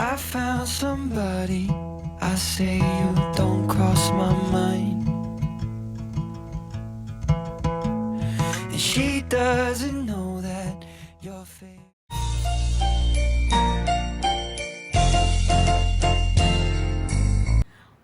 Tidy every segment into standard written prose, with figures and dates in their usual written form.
I found somebody, I say you don't cross my mind. And she doesn't know that your face.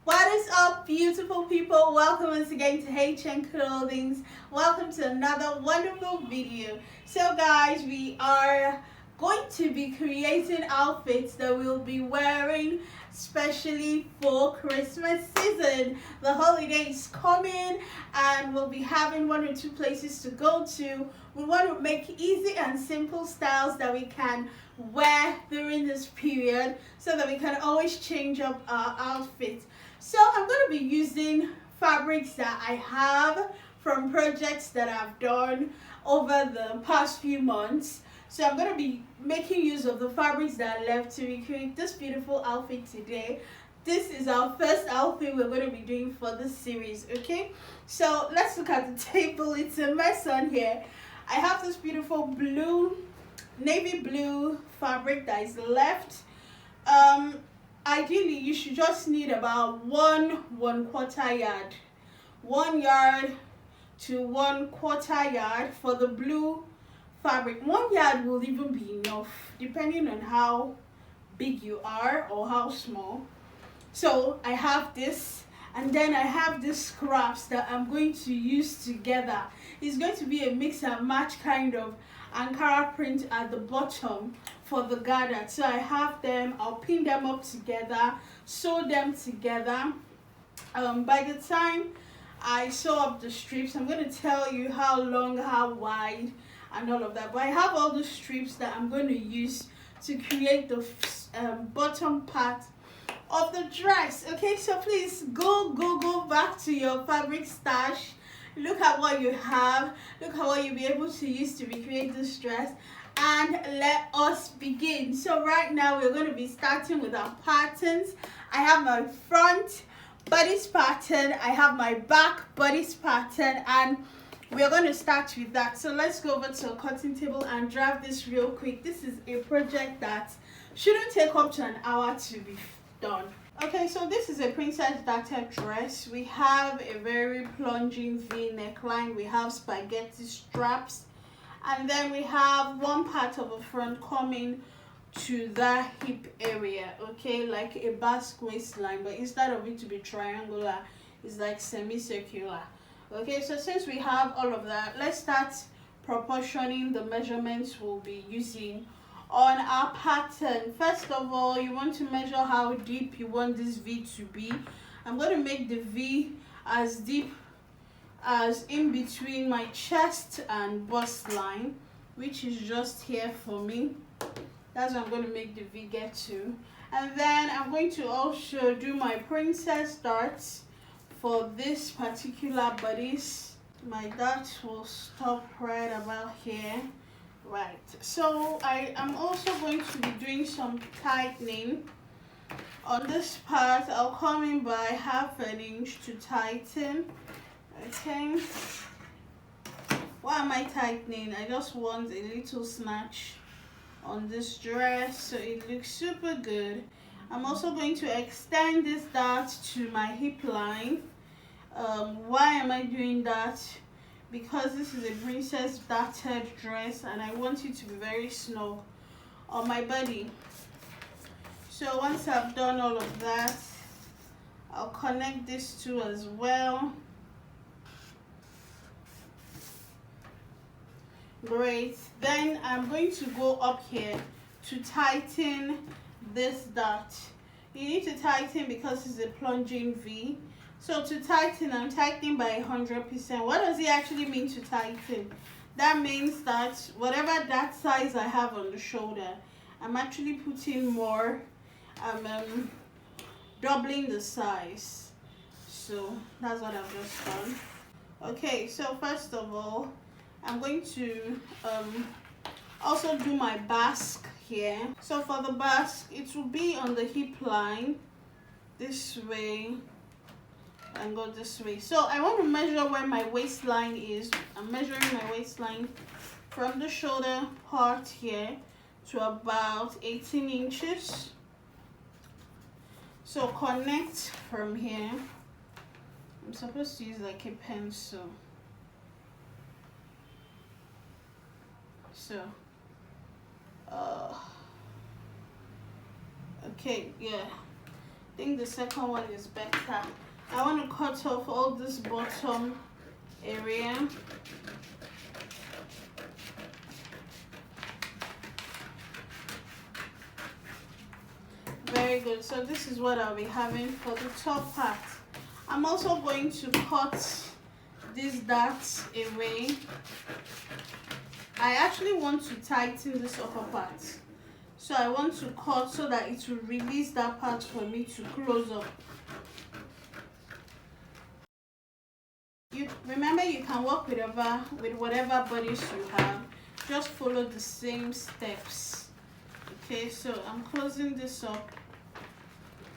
What is up, beautiful people? Welcome once again to hellohnclothing. Welcome to another wonderful video. So guys, we are going to be creating outfits that we'll be wearing especially for Christmas season. The holiday is coming and we'll be having one or two places to go to. We want to make easy and simple styles that we can wear during this period so that we can always change up our outfits. So I'm going to be using fabrics that I have from projects that I've done over the past few months. So I'm going to be making use of the fabrics that I left to recreate this beautiful outfit today. This is our first outfit we're going to be doing for this series, okay? So let's look at the table. It's a mess on here. I have this beautiful blue, navy blue fabric that is left. Ideally, you should just need about 1/4 yard. 1 yard to 1/4 yard for the blue fabric. 1 yard will even be enough, depending on how big you are or how small. So I have this, and then I have these scraps that I'm going to use together. It's going to be a mix and match kind of Ankara print at the bottom for the garter. So I have them, I'll pin them up together, sew them together. By the time I sew up the strips, I'm going to tell you how long, how wide, and all of that. But I have all the strips that I'm going to use to create the bottom part of the dress. Okay, so please go back to your fabric stash. Look at what you have. Look at what you'll be able to use to recreate this dress. And let us begin. So right now we're going to be starting with our patterns. I have my front bodice pattern. I have my back bodice pattern. And we're going to start with that. So let's go over to a cutting table and draft this real quick. This is a project that shouldn't take up to an hour to be done. Okay, so this is a princess darted dress. We have a very plunging V neckline. We have spaghetti straps, and then we have one part of the front coming to the hip area, okay, like a basque waistline, but instead of it to be triangular, it's like semicircular. Okay, so since we have all of that, let's start proportioning the measurements we'll be using on our pattern. First of all, you want to measure how deep you want this V to be. I'm going to make the V as deep as in between my chest and bust line, which is just here for me. That's what I'm going to make the V get to. And then I'm going to also do my princess darts for this particular bodice. My darts will stop right about here. Right, so I am also going to be doing some tightening on this part. I'll come in by 1/2 inch to tighten. Okay, why am I tightening? I just want a little snatch on this dress so it looks super good. I'm also going to extend this dart to my hip line. Why am I doing that? Because this is a princess darted dress and I want it to be very snug on my body. So once I've done all of that, I'll connect these two as well. Great. Then I'm going to go up here to tighten this dart. You need to tighten because it's a plunging V. So to tighten, I'm tightening by 100%. What does it actually mean to tighten? That means that whatever that size I have on the shoulder, I'm actually putting more. I'm doubling the size. So that's what I've just done. Okay, so first of all, I'm going to also do my basque here. So for the basque, it will be on the hip line this way and go this way. So I want to measure where my waistline is. I'm measuring my waistline from the shoulder part here to about 18 inches. So connect from here. I'm supposed to use like a pencil. So okay, yeah, I think the second one is better. I want to cut off all this bottom area. Very good. So this is what I'll be having for the top part. I'm also going to cut these darts away. I actually want to tighten this upper part. So I want to cut so that it will release that part for me to close up. You remember, you can work with whatever bodice you have. Just follow the same steps. Okay, so I'm closing this up.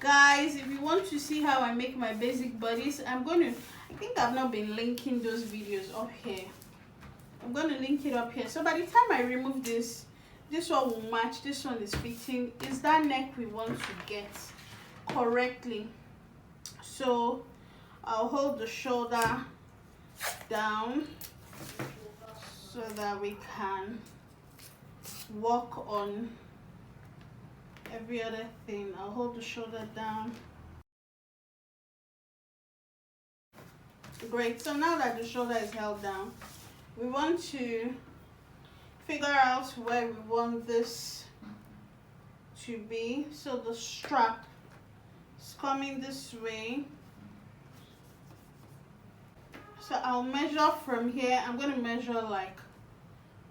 Guys, if you want to see how I make my basic bodice, I think I've not been linking those videos up here. I'm going to link it up here. So by the time I remove this one will match. This one is fitting. Is that neck we want to get correctly. So I'll hold the shoulder down so that we can work on every other thing. I'll hold the shoulder down. Great. So now that the shoulder is held down, we want to figure out where we want this to be. So the strap is coming this way. So I'll measure from here. I'm going to measure like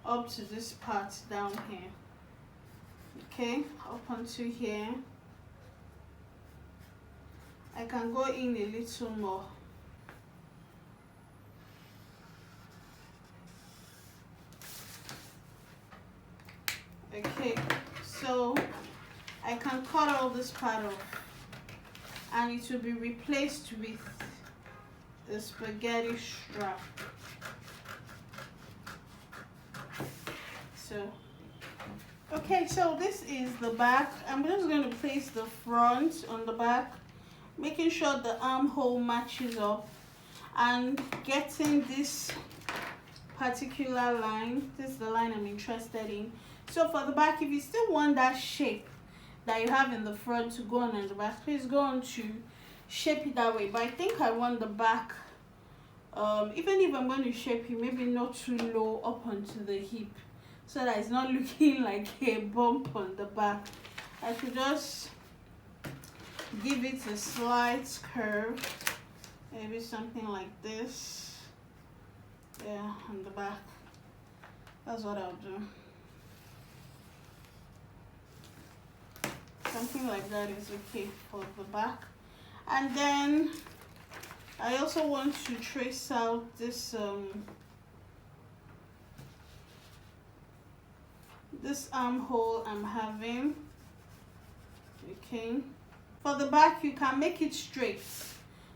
up to this part down here. Okay, up onto here. I can go in a little more. Okay, so I can cut all this part off and it will be replaced with the spaghetti strap. So okay, so this is the back. I'm just going to place the front on the back, making sure the armhole matches up and getting this particular line. This is the line I'm interested in. So for the back, if you still want that shape that you have in the front to go on the back, please go on to shape it that way. But I think I want the back, even if I'm going to shape it, maybe not too low up onto the hip, so that it's not looking like a bump on the back. I could just give it a slight curve, maybe something like this. Yeah, on the back. That's what I'll do. Something like that is okay for the back. And then I also want to trace out this this armhole I'm having. Okay, for the back you can make it straight.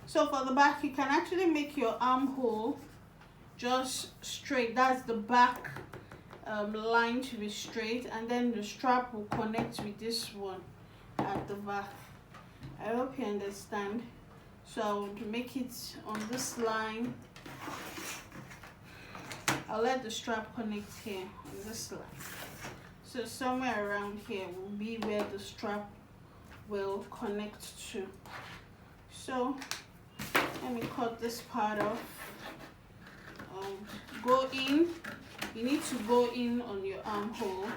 So for the back you can actually make your armhole just straight. That's the back line to be straight, and then the strap will connect with this one at the back. I hope you understand. So I would make it on this line. I'll let the strap connect here on this line. So somewhere around here will be where the strap will connect to. So let me cut this part off. Go in. You need to go in on your armhole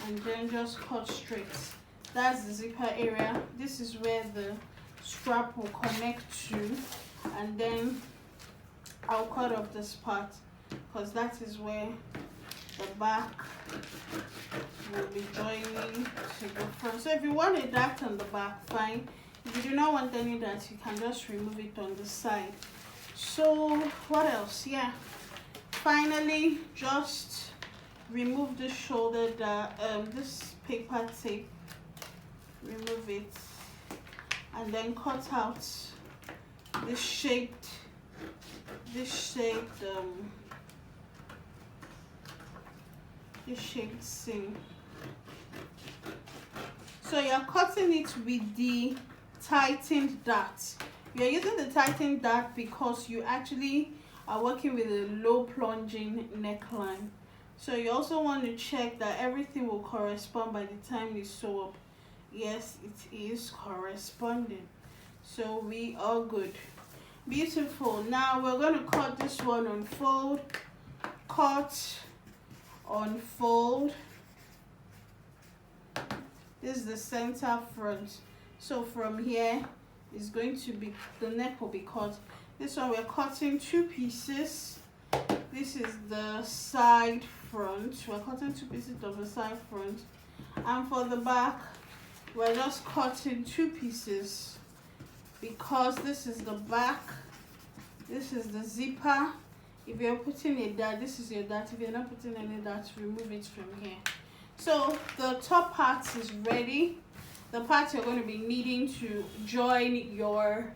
and then just cut straight. That's the zipper area. This is where the strap will connect to, and then I'll cut off this part because that is where the back will be joining to the front. So if you want a dart on the back, fine. If you do not want any dart, you can just remove it on the side. So what else? Yeah, finally just remove the shoulder, this paper tape, remove it, and then cut out this shaped seam. So you're cutting it with the tightened dart. You're using the tightened dart because you actually are working with a low plunging neckline. So you also want to check that everything will correspond by the time you sew up. Yes, it is corresponding. So we are good. Beautiful. Now we're going to cut this one on fold. Cut, unfold. This is the center front. So from here is going to be, the neck will be cut. This one we're cutting 2 pieces. This is the side front. We're cutting 2 pieces of the side front. And for the back, we're just cutting 2 pieces because this is the back. This is the zipper. If you're putting a dart, this is your dart. If you're not putting any dart, remove it from here. So the top part is ready. The part you're going to be needing to join your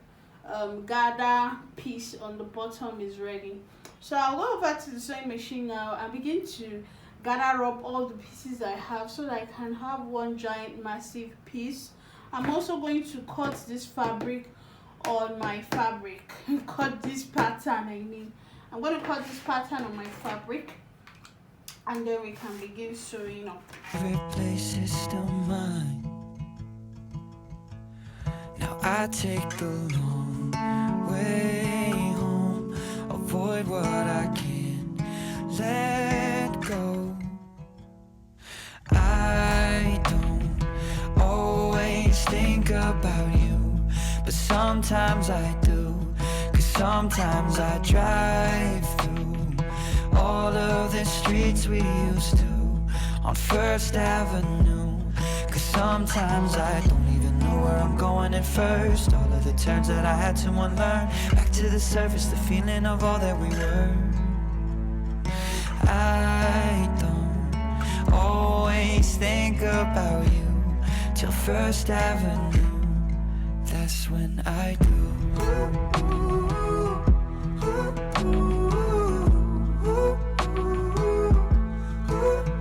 gather piece on the bottom is ready. So I'll go over to the sewing machine now and begin to gather up all the pieces I have so that I can have one giant massive piece. I'm also going to cut this fabric on my fabric. Cut this pattern, I mean. I'm going to cut this pattern on my fabric and then we can begin sewing up. Every place is still mine. Now I take the long way home, avoid what I can't let go. I don't always think about you, but sometimes I do, 'cause sometimes I drive through all of the streets we used to on First Avenue, 'cause sometimes I don't even know where I'm going at first. All of the turns that I had to unlearn, back to the surface, the feeling of all that we were. I don't always think about you till First Avenue, that's when I do.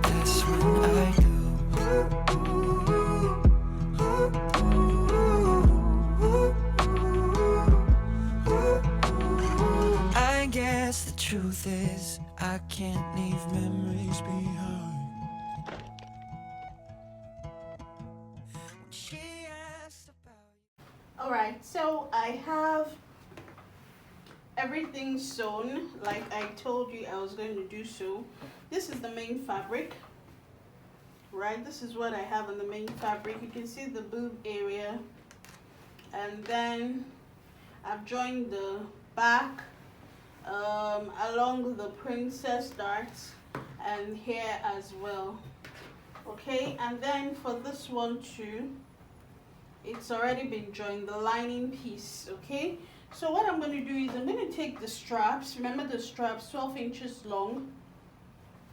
That's when I do. I guess the truth is I can't leave memories behind. When she asked about you. Alright, so I have everything sewn like I told you I was going to do. So this is the main fabric, right? This is what I have on the main fabric. You can see the boob area, and then I've joined the back along the princess darts and here as well. Okay, and then for this one too, it's already been joined, the lining piece. Okay, so what I'm going to do is I'm going to take the straps. Remember the straps, 12 inches long.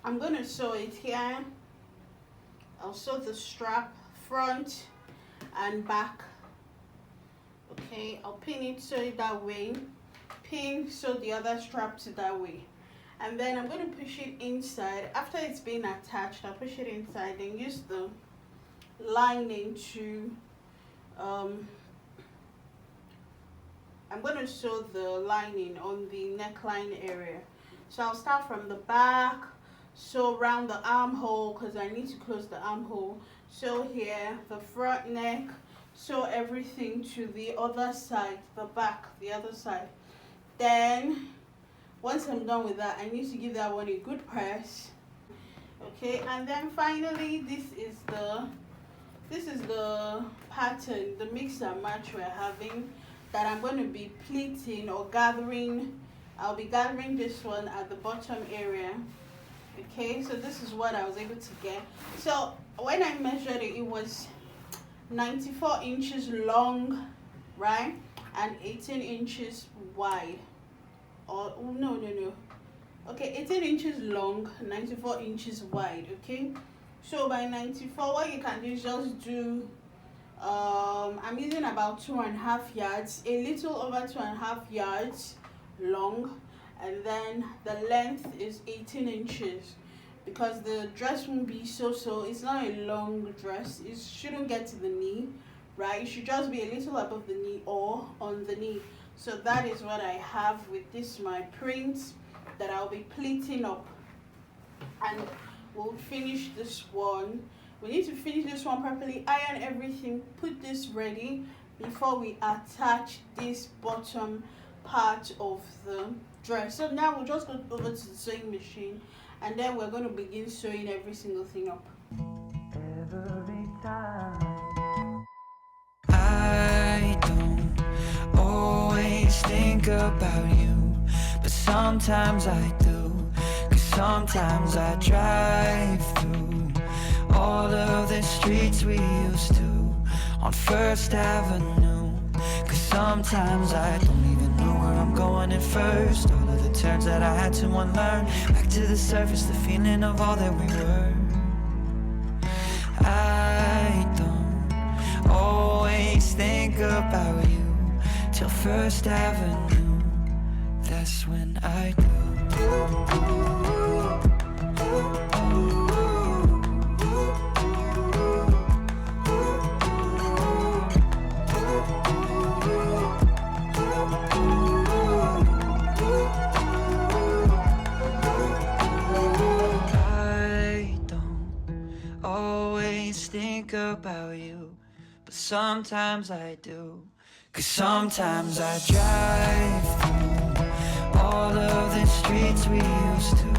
I'm going to sew it here. I'll sew the strap front and back. Okay, I'll pin it, sew it that way. Pin, sew the other straps that way. And then I'm going to push it inside. After it's been attached, I'll push it inside and use the lining to I'm going to sew the lining on the neckline area. So I'll start from the back, sew around the armhole because I need to close the armhole. Sew here, the front neck, sew everything to the other side, the back, the other side. Then once I'm done with that, I need to give that one a good press. Okay, and then finally this is the pattern, the mix and match we're having, that I'm going to be pleating or gathering. I'll be gathering this one at the bottom area. Okay, so this is what I was able to get. So when I measured it, it was 94 inches long, right, and 18 inches wide. Or no, okay, 18 inches long, 94 inches wide. Okay, so by 94, what you can do is just do I'm using about 2.5 yards, a little over 2.5 yards long, and then the length is 18 inches because the dress won't be so it's not a long dress. It shouldn't get to the knee, right? It should just be a little above the knee or on the knee. So that is what I have with this my print that I'll be pleating up, and we'll finish this one. We need to finish this one properly, iron everything, put this ready before we attach this bottom part of the dress. So now we'll just go over to the sewing machine, and then we're going to begin sewing every single thing up. Every time I don't always think about you, but sometimes I do, 'cause sometimes I drive through all of the streets we used to on First Avenue, 'cause sometimes I don't even know where I'm going at first. All of the turns that I had to unlearn, back to the surface, the feeling of all that we were. I don't always think about you till First Avenue, that's when I do. Think about you, but sometimes I do, 'cause sometimes I drive through all of the streets we used to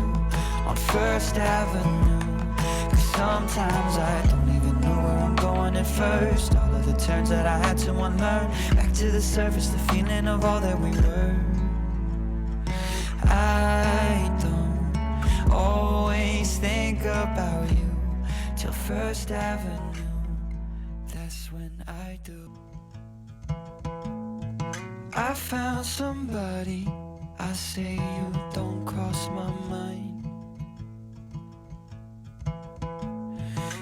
on First Avenue, 'cause sometimes I don't even know where I'm going at first. All of the turns that I had to unlearn, back to the surface, the feeling of all that we were. I don't always think about you till First Avenue, that's when I do. I found somebody, I say you don't cross my mind,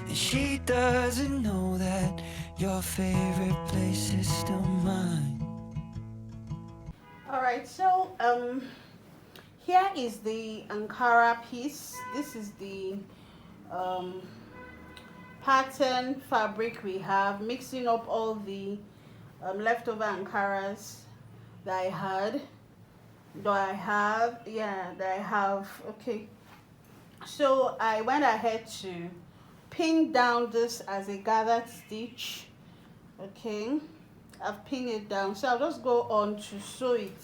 and she doesn't know that your favorite place is still mine. Alright, so here is the Ankara piece. This is the pattern fabric we have, mixing up all the leftover Ankaras that I had. Okay, so I went ahead to pin down this as a gathered stitch. Okay, I've pinned it down, so I'll just go on to sew it.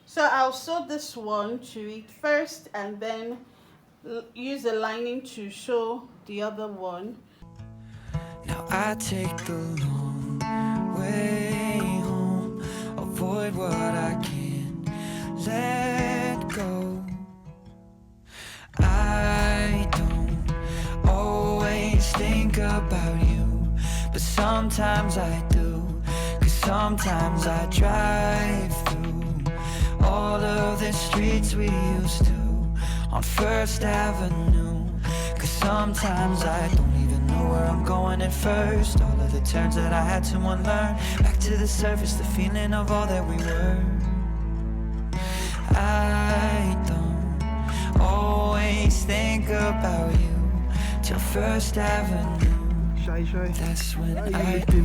So I'll sew this one to it first, and then use the lining to sew the other one. Now I take the long way home, avoid what I can't let go. I don't always think about you, but sometimes I do, 'cause sometimes I drive through all of the streets we used to on First Avenue, 'cause sometimes I don't even know where I'm going at first. All of the turns that I had to unlearn, back to the surface, the feeling of all that we were. I don't always think about you till First Avenue, that's when I do.